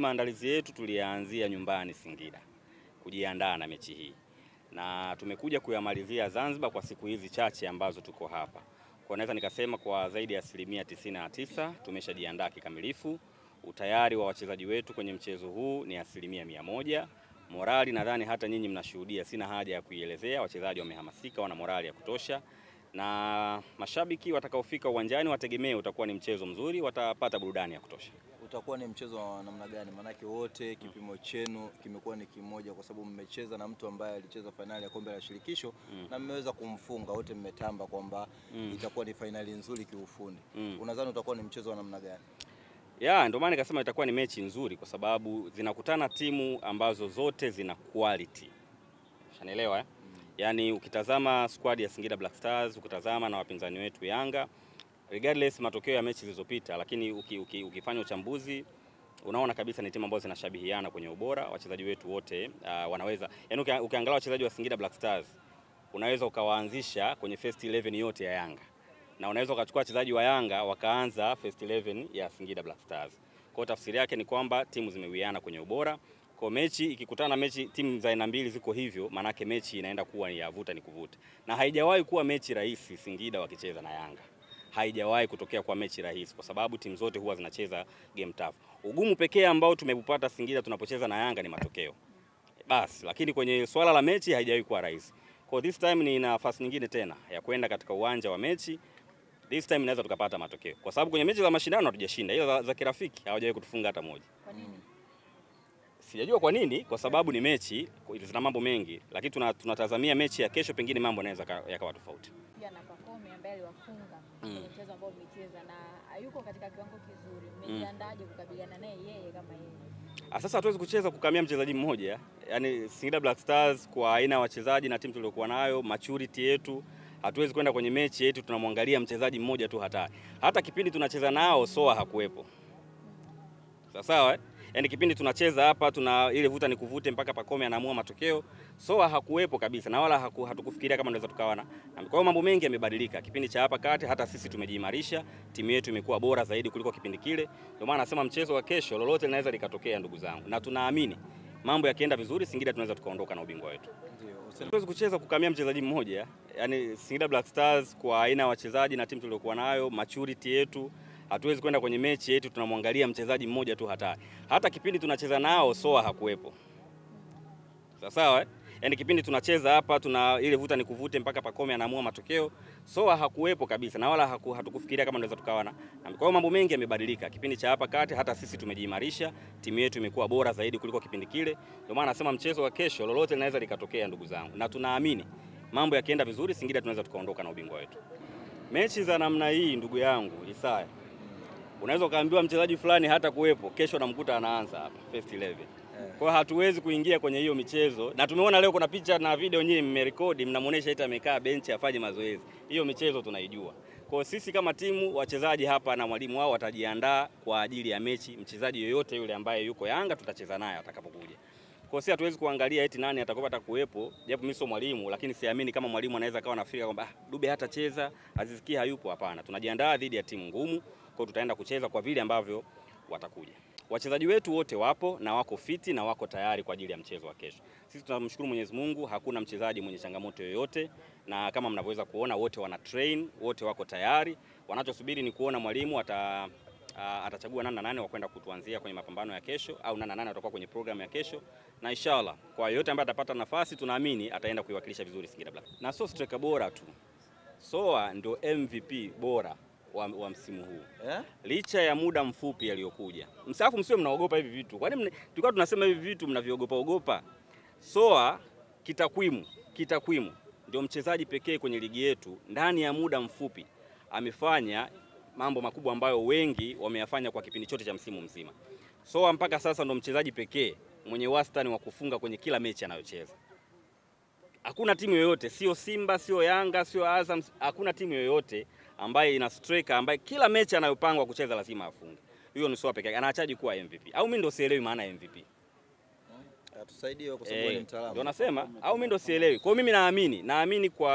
maandalizi yetu tulianzia nyumbani Singida kujiandaa na mechi hii, na tumekuja kuyamalizia Zanzibar kwa siku hizi chache ambazo tuko hapa. Kwa naweza nikasema kwa zaidi ya 99% tumeshajiandaa kikamilifu. Utayari wa wachezaji wetu kwenye mchezo huu ni 100%. Morali nadhani hata nyinyi mnashuhudia, sina haja ya kuielezea. Wachezaji wamehamasika, wana morali ya kutosha, na mashabiki watakaofika uwanjani wategemee utakuwa ni mchezo mzuri, watapata burudani ya kutosha. Utakuwa ni mchezo wa namna gani? Maanake wote kipimo chenu kimekuwa ni kimoja, kwa sababu mmecheza na mtu ambaye alicheza fainali ya kombe la shirikisho na mmeweza kumfunga. Wote mmetamba kwamba itakuwa ni fainali nzuri kiufundi. Unadhani utakuwa ni mchezo wa namna gani? Ndio maana nikasema itakuwa ni mechi nzuri, kwa sababu zinakutana timu ambazo zote zina quality. Unaelewa Yaani ukitazama squad ya Singida Black Stars, ukitazama na wapinzani wetu Yanga, regardless matokeo ya mechi zilizopita, lakini ukifanya uchambuzi unaona kabisa ni timu ambazo zinashabihiana kwenye ubora. Wachezaji wetu wote wanaweza, yaani ukiangalia wachezaji wa Singida Black Stars unaweza ukawaanzisha kwenye first 11 yote ya Yanga, na unaweza ukachukua wachezaji wa Yanga wakaanza first 11 ya Singida Black Stars. Kwa tafsiri yake ni kwamba timu zimewiana kwenye ubora. Kwa mechi ikikutana na mechi timu za aina mbili ziko hivyo, manake mechi inaenda kuwa ni ya vuta ni kuvuta, na haijawahi kuwa mechi rahisi Singida wakicheza na Yanga. Haijawahi kutokea kwa mechi rahisi, kwa sababu timu zote huwa zinacheza game tough. Ugumu pekee ambao tumeupata Singida tunapocheza na Yanga ni matokeo basi, lakini kwenye swala la mechi haijawahi kuwa rahisi. Kwa this time ni nafasi nyingine tena ya kwenda katika uwanja wa mechi. This time inaweza tukapata matokeo, kwa sababu kwenye mechi za mashindano hatujashinda, ila za kirafiki hawajawahi kutufunga hata moja. Kwa nini? Sijajua kwa nini, kwa sababu ni mechi zina mambo mengi, lakini tunatazamia mechi ya kesho pengine mambo yanaweza yakawa tofauti. Pia na Pacome ambaye aliwafunga kwenye mchezo ambao mmecheza na hayuko katika kiwango kizuri. Mmejiandaje kukabiliana naye yeye kama yeye? Sasa hatuwezi kucheza kukamia mchezaji mmoja. Yaani Singida Black Stars kwa aina ya wachezaji na timu tuliyokuwa nayo, maturity yetu, hatuwezi kwenda kwenye mechi yetu tunamwangalia mchezaji mmoja tu hatari. Hata kipindi tunacheza nao Soa hakuwepo. Sawa Yaani kipindi tunacheza hapa tuna ile vuta ni kuvute mpaka Pacome anaamua matokeo, Soa hakuwepo kabisa, na wala hatukufikiria kama tunaweza tukawana. Kwa hiyo mambo mengi yamebadilika kipindi cha hapa kati, hata sisi tumejiimarisha, timu yetu imekuwa bora zaidi kuliko kipindi kile. Ndio maana nasema mchezo wa kesho lolote linaweza likatokea ndugu zangu, na tunaamini mambo yakienda vizuri Singida tunaweza tukaondoka na ubingwa wetu. Hatuwezi kucheza kukamia mchezaji mmoja. Yaani Singida Black Stars kwa aina ya wachezaji na timu tuliyokuwa nayo, maturity yetu, hatuwezi kwenda kwenye mechi yetu tunamwangalia mchezaji mmoja tu hatari. Hata kipindi tunacheza nao Soa hakuwepo. Sawa Yaani kipindi tunacheza hapa tuna ile vuta ni kuvute mpaka Pacome anaamua matokeo, Soa hakuwepo kabisa, na wala hatukufikiria kama tunaweza tukawana. Kwa hiyo mambo mengi yamebadilika kipindi cha hapa kati, hata sisi tumejiimarisha, timu yetu imekuwa bora zaidi kuliko kipindi kile. Ndio maana nasema mchezo wa kesho lolote linaweza likatokea ndugu zangu, na tunaamini mambo yakienda vizuri Singida tunaweza tukaondoka na ubingwa wetu. Mechi za namna hii ndugu yangu Isaya, unaweza kaambiwa mchezaji fulani hata kuwepo, kesho namkuta anaanza hapa first 11. Kwa hatuwezi kuingia kwenye hiyo michezo, na tumeona leo kuna picha na video nyinyi mmerekodi mnamuonesha eti amekaa benchi afanye mazoezi. Hiyo michezo tunaijua. Kwa sisi kama timu, wachezaji hapa na mwalimu wao watajiandaa kwa ajili ya mechi. Mchezaji yoyote yule ambaye yuko Yanga tutacheza naye atakapokuja. Kwa sisi hatuwezi kuangalia eti nani atakopata kuwepo, japo mimi sio mwalimu, lakini siamini kama mwalimu anaweza kawa nafikiri kwamba Dube hatacheza, Aziziki hayupo. Hapana, tunajiandaa dhidi ya timu ngumu, kwa tutaenda kucheza kwa vile ambavyo watakuja. Wachezaji wetu wote wapo na wako fiti na wako tayari kwa ajili ya mchezo wa kesho. Sisi tunamshukuru Mwenyezi Mungu, hakuna mchezaji mwenye changamoto yoyote, na kama mnavyoweza kuona wote wana train, wote wako tayari. Wanachosubiri ni kuona mwalimu atachagua nani na nani wa kwenda kutuanzia kwenye mapambano ya kesho, au nani na nani atakuwa kwenye program ya kesho, na inshallah kwa yote ambaye atapata nafasi tunaamini ataenda kuiwakilisha vizuri Singida Black. Na so striker bora tu, Soa ndio MVP bora wa msimu huu. Licha ya muda mfupi aliyokuja. Msafu msiwe mnaogopa hivi vitu. Kwani tulikuwa tunasema hivi vitu mnaviogopa? Soa kitakwimu ndio mchezaji pekee kwenye ligi yetu ndani ya muda mfupi amefanya mambo makubwa ambayo wengi wameyafanya kwa kipindi chote cha msimu mzima. Soa mpaka sasa ndio mchezaji pekee mwenye wastani wa kufunga kwenye kila mechi anayocheza. Hakuna timu yoyote, sio Simba, sio Yanga, sio Azam, hakuna timu yoyote ambaye ina striker ambaye kila mechi anayopangwa kucheza lazima afunge. Huyo ni Soa pekee yake. Anachaji kuwa MVP. Au mimi ndo sielewi maana ya MVP. Tusaidie kwa sababu ni mtaalamu. Ndio nasema au mimi ndo sielewi. Kwa hiyo mimi naamini kwa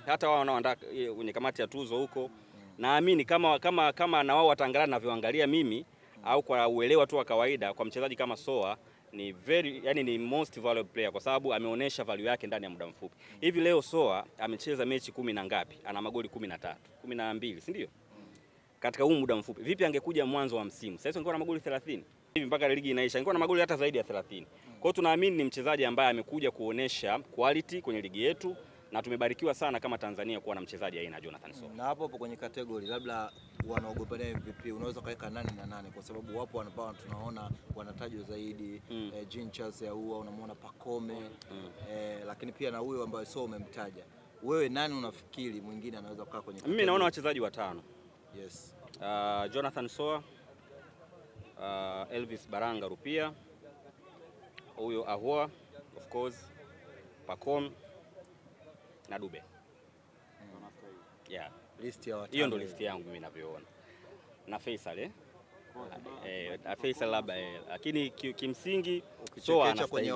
hata wao wanaoandaa kwenye kamati ya tuzo huko, naamini kama na wao wataangalia na vioangalia mimi, au kwa uelewa tu wa kawaida, kwa mchezaji kama Soa ni ni most valuable player kwa sababu ameonyesha value yake ndani ya muda mfupi. Hivi leo Soa amecheza mechi 10 na ngapi? Ana magoli 13, 12, si ndio? Katika huu muda mfupi. Vipi angekuja mwanzo wa msimu? Sasa angekuwa na magoli 30. Hivi mpaka ligi inaisha angekuwa na magoli hata zaidi ya 30. Kwa hiyo tunaamini ni mchezaji ambaye amekuja kuonesha quality kwenye ligi yetu na tumebarikiwa sana kama Tanzania kuwa na mchezaji aina Jonathan Soa. Na hapo kwenye category labda wanaogopania MVP unaweza kaweka nani na nani, kwa sababu wapo ambao tunaona wanatajwa zaidi Jean Charles Ahoua, unamwona Pacome lakini pia na huyo ambaye Soa umemtaja. Wewe nani unafikiri mwingine anaweza kukaa kwenye category? Mimi naona wachezaji watano. Yes. Jonathan Soa, Elvis Baranga Rupia, huyo Ahoua of course, Pacome na Dube. Yeah. List ya watano. Hiyo ndo list yangu mimi ninavyoona. Na Faisal Faisal labda lakini kimsingi Soa anastahili.